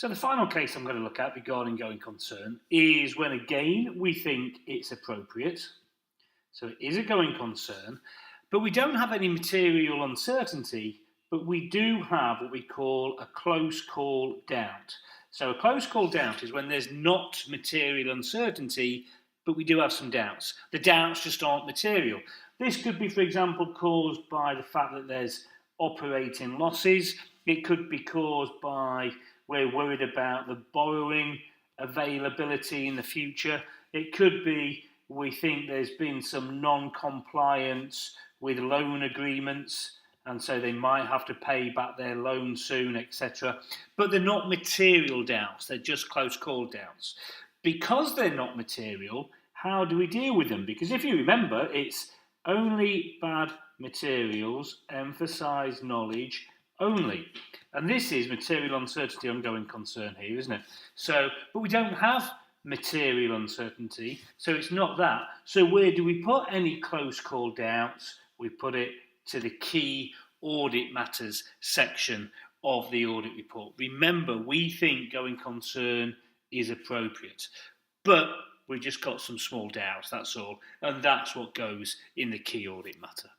So the final case I'm going to look at regarding going concern is when, again, we think it's appropriate. So it is a going concern, but we don't have any material uncertainty, but we do have what we call a close call doubt. So a close call doubt is when there's not material uncertainty, but we do have some doubts. The doubts just aren't material. This could be, for example, caused by the fact that there's operating losses. It could be caused by we're worried about the borrowing availability in the future. It could be we think there's been some non-compliance with loan agreements, and so they might have to pay back their loan soon, etc. But they're not material doubts, they're just close call doubts. Because they're not material, how do we deal with them? Because if you remember, it's only bad materials emphasise knowledge only. And this is material uncertainty ongoing concern here, isn't it? So, but we don't have material uncertainty, so it's not that. So where do we put any close call doubts? We put it to the key audit matters section of the audit report. Remember, we think going concern is appropriate, but we've just got some small doubts, that's all, and that's what goes in the key audit matter.